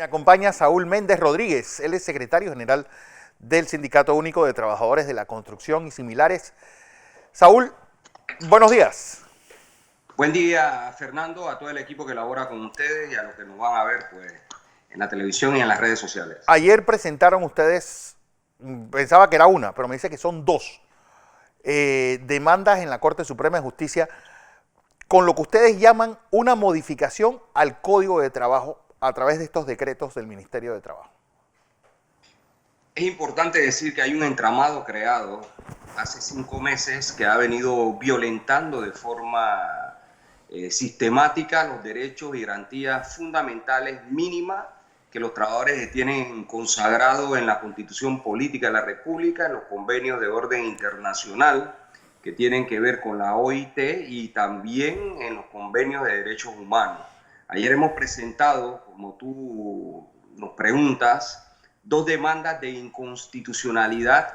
Me acompaña Saúl Méndez Rodríguez, él es secretario general del Sindicato Único de Trabajadores de la Construcción y similares. Saúl, buenos días. Buen día, Fernando, a todo el equipo que labora con ustedes y a los que nos van a ver pues, en la televisión y en las redes sociales. Ayer presentaron ustedes, pensaba que era una, pero me dice que son dos, demandas en la Corte Suprema de Justicia con lo que ustedes llaman una modificación al Código de Trabajo a través de estos decretos del Ministerio de Trabajo. Es importante decir que hay un entramado creado hace 5 meses que ha venido violentando de forma sistemática los derechos y garantías fundamentales mínimas que los trabajadores tienen consagrado en la Constitución Política de la República, en los convenios de orden internacional que tienen que ver con la OIT y también en los convenios de derechos humanos. Ayer hemos presentado, como tú nos preguntas, 2 demandas de inconstitucionalidad,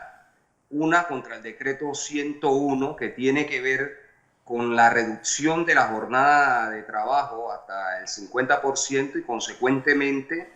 una contra el decreto 101 que tiene que ver con la reducción de la jornada de trabajo hasta el 50% y consecuentemente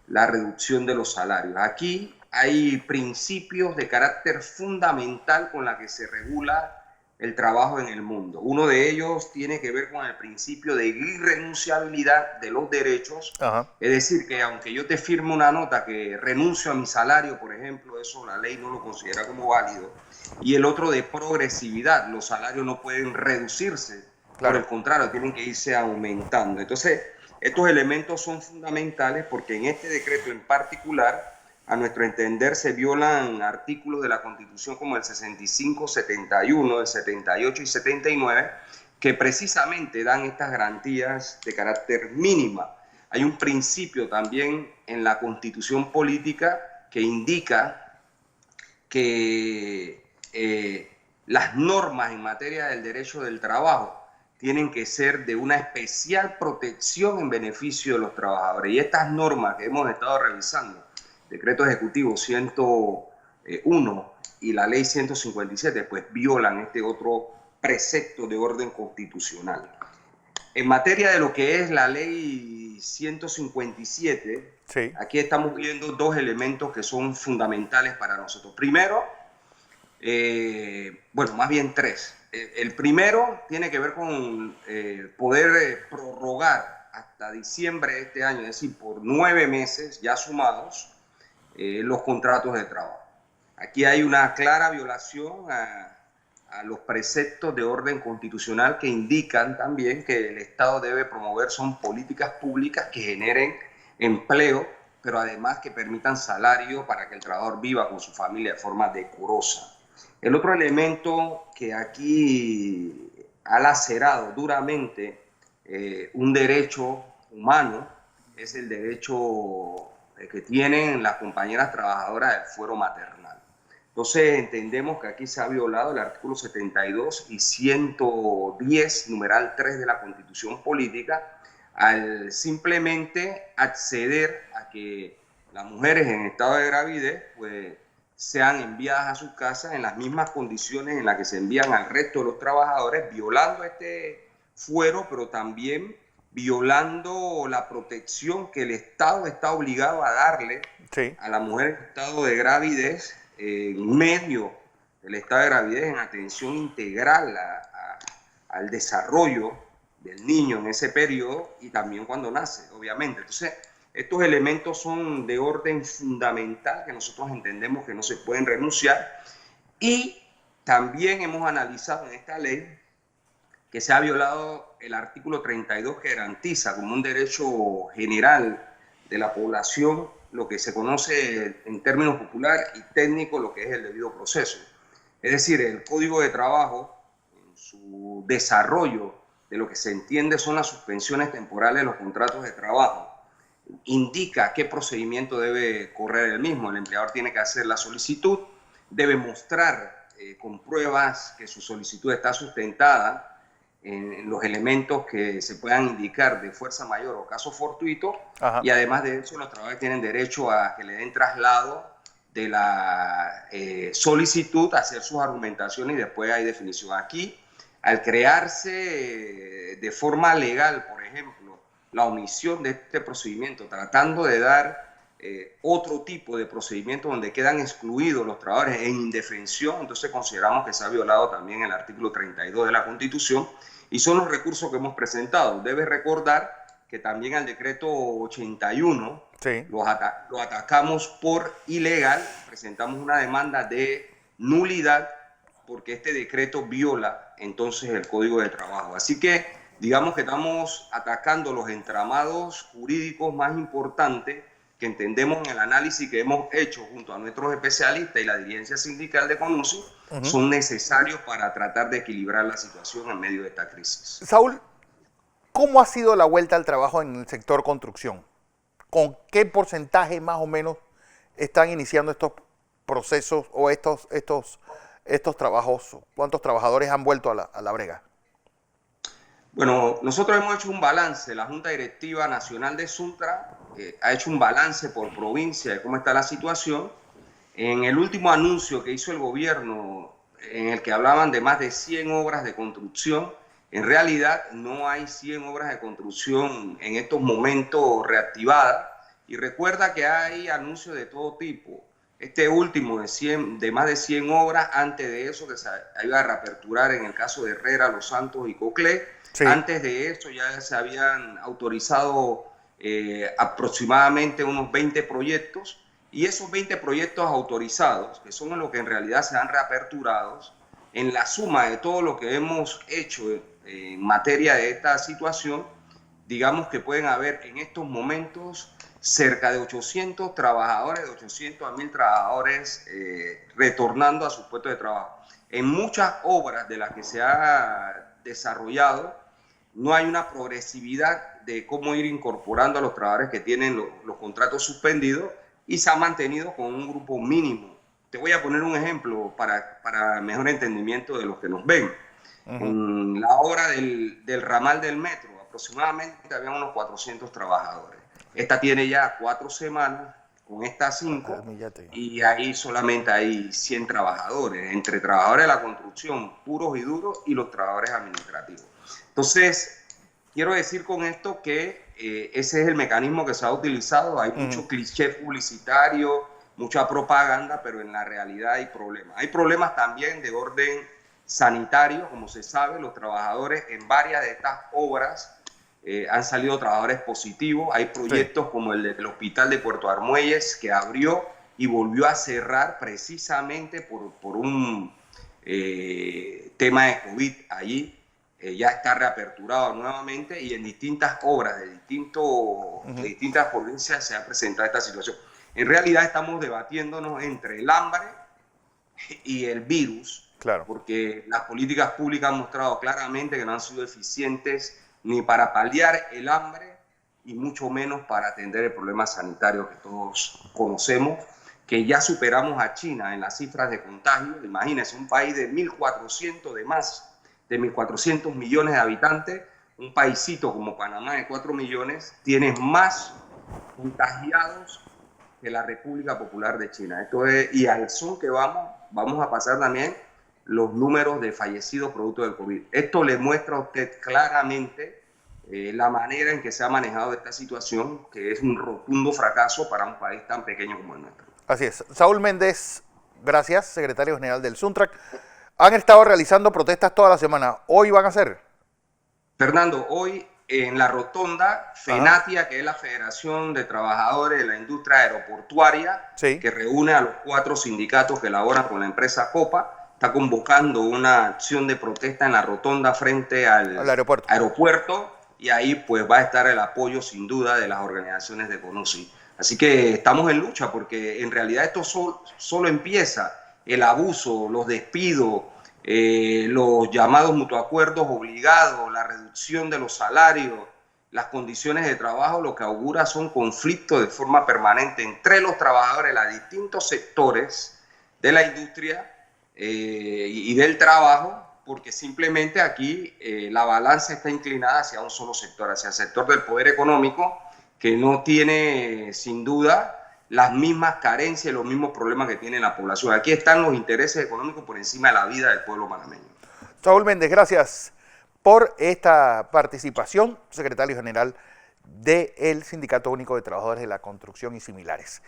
la reducción de los salarios. Aquí hay principios de carácter fundamental con la que se regula el trabajo en el mundo. Uno de ellos tiene que ver con el principio de irrenunciabilidad de los derechos. Ajá. Es decir, que aunque yo te firme una nota que renuncio a mi salario, por ejemplo, eso la ley no lo considera como válido. Y el otro de progresividad, los salarios no pueden reducirse, claro. Por el contrario, tienen que irse aumentando. Entonces, estos elementos son fundamentales porque en este decreto en particular, a nuestro entender, se violan artículos de la Constitución como el 65, 71, el 78 y 79, que precisamente dan estas garantías de carácter mínima. Hay un principio también en la Constitución Política que indica que las normas en materia del derecho del trabajo tienen que ser de una especial protección en beneficio de los trabajadores. Y estas normas que hemos estado revisando, Decreto Ejecutivo 101 y la Ley 157, pues violan este otro precepto de orden constitucional. En materia de lo que es la Ley 157, sí. Aquí estamos viendo 2 elementos que son fundamentales para nosotros. Primero, bueno, más bien 3. El primero tiene que ver con poder prorrogar hasta diciembre de este año, es decir, por 9 meses ya sumados, los contratos de trabajo. Aquí hay una clara violación a los preceptos de orden constitucional que indican también que el Estado debe promover son políticas públicas que generen empleo, pero además que permitan salario para que el trabajador viva con su familia de forma decorosa. El otro elemento que aquí ha lacerado duramente un derecho humano es el derecho que tienen las compañeras trabajadoras del fuero maternal. Entonces entendemos que aquí se ha violado el artículo 72 y 110, numeral 3 de la Constitución Política, al simplemente acceder a que las mujeres en estado de gravidez pues, sean enviadas a sus casas en las mismas condiciones en las que se envían al resto de los trabajadores, violando este fuero, pero también violando la protección que el Estado está obligado a darle, sí, a la mujer en estado de gravidez, en medio del estado de gravidez, en atención integral al desarrollo del niño en ese periodo y también cuando nace, obviamente. Entonces, estos elementos son de orden fundamental que nosotros entendemos que no se pueden renunciar, y también hemos analizado en esta ley que se ha violado el artículo 32 que garantiza como un derecho general de la población lo que se conoce en términos populares y técnicos lo que es el debido proceso. Es decir, el Código de Trabajo, en su desarrollo de lo que se entiende son las suspensiones temporales de los contratos de trabajo, indica qué procedimiento debe correr el mismo. El empleador tiene que hacer la solicitud, debe mostrar con pruebas que su solicitud está sustentada en los elementos que se puedan indicar de fuerza mayor o caso fortuito. Ajá. Y además de eso, los trabajadores tienen derecho a que le den traslado de la solicitud, a hacer sus argumentaciones y después hay definición. Aquí, al crearse de forma legal, por ejemplo, la omisión de este procedimiento, tratando de dar otro tipo de procedimiento donde quedan excluidos los trabajadores en indefensión, entonces consideramos que se ha violado también el artículo 32 de la Constitución y son los recursos que hemos presentado. Debe recordar que también al decreto 81 Sí. lo atacamos por ilegal, presentamos una demanda de nulidad porque este decreto viola entonces el Código de Trabajo. Así que digamos que estamos atacando los entramados jurídicos más importantes que entendemos en el análisis que hemos hecho junto a nuestros especialistas y la dirigencia sindical de CONUSI son necesarios para tratar de equilibrar la situación en medio de esta crisis. Saúl, ¿cómo ha sido la vuelta al trabajo en el sector construcción? ¿Con qué porcentaje más o menos están iniciando estos procesos o estos trabajos? ¿Cuántos trabajadores han vuelto a la brega? Bueno, nosotros hemos hecho un balance. La Junta Directiva Nacional de Suntra ha hecho un balance por provincia de cómo está la situación. En el último anuncio que hizo el gobierno, en el que hablaban de más de 100 obras de construcción, en realidad no hay 100 obras de construcción en estos momentos reactivadas. Y recuerda que hay anuncios de todo tipo. Este último de más de 100 obras, antes de eso que se iba a reaperturar en el caso de Herrera, Los Santos y Coclé. Sí. Antes de eso ya se habían autorizado aproximadamente unos 20 proyectos y esos 20 proyectos autorizados, que son los que en realidad se han reaperturado, en la suma de todo lo que hemos hecho en materia de esta situación, digamos que pueden haber en estos momentos cerca de 800 trabajadores, de 800 a 1000 trabajadores retornando a sus puestos de trabajo. En muchas obras de las que se ha desarrollado, no hay una progresividad de cómo ir incorporando a los trabajadores que tienen los contratos suspendidos y se ha mantenido con un grupo mínimo. Te voy a poner un ejemplo para mejor entendimiento de los que nos ven. En la obra del ramal del metro, aproximadamente había unos 400 trabajadores. Esta tiene ya 4 semanas, con estas 5, y ahí solamente hay 100 trabajadores, entre trabajadores de la construcción puros y duros y los trabajadores administrativos. Entonces, quiero decir con esto que ese es el mecanismo que se ha utilizado. Hay mucho cliché publicitario, mucha propaganda, pero en la realidad hay problemas. Hay problemas también de orden sanitario, como se sabe, los trabajadores en varias de estas obras han salido trabajadores positivos. Hay proyectos como el del Hospital de Puerto Armuelles que abrió y volvió a cerrar precisamente por un tema de COVID allí. Ya está reaperturado nuevamente y en distintas obras de distintas provincias se ha presentado esta situación. En realidad estamos debatiéndonos entre el hambre y el virus, claro, porque las políticas públicas han mostrado claramente que no han sido eficientes ni para paliar el hambre y mucho menos para atender el problema sanitario que todos conocemos, que ya superamos a China en las cifras de contagio. Imagínense, un país de 1.400 de más de 1.400 millones de habitantes, un paisito como Panamá de 4 millones, tiene más contagiados que la República Popular de China. Esto es, y al son que vamos a pasar también los números de fallecidos producto del COVID. Esto le muestra a usted claramente la manera en que se ha manejado esta situación, que es un rotundo fracaso para un país tan pequeño como el nuestro. Así es. Saúl Méndez, gracias, secretario general del Suntrac. Han estado realizando protestas toda la semana. ¿Hoy van a hacer? Fernando, hoy en la rotonda, FENATIA, que es la Federación de Trabajadores de la Industria Aeroportuaria, sí, que reúne a los 4 sindicatos que elaboran con la empresa Copa, está convocando una acción de protesta en la rotonda frente al aeropuerto, y ahí pues va a estar el apoyo sin duda de las organizaciones de CONUSI. Así que estamos en lucha porque en realidad esto solo empieza. El abuso, los despidos, los llamados mutuacuerdos obligados, la reducción de los salarios, las condiciones de trabajo, lo que augura son conflictos de forma permanente entre los trabajadores de los distintos sectores de la industria y del trabajo, porque simplemente aquí la balanza está inclinada hacia un solo sector, hacia el sector del poder económico, que no tiene sin duda las mismas carencias y los mismos problemas que tiene la población. Aquí están los intereses económicos por encima de la vida del pueblo panameño. Saúl Méndez, gracias por esta participación, secretario general del Sindicato Único de Trabajadores de la Construcción y similares.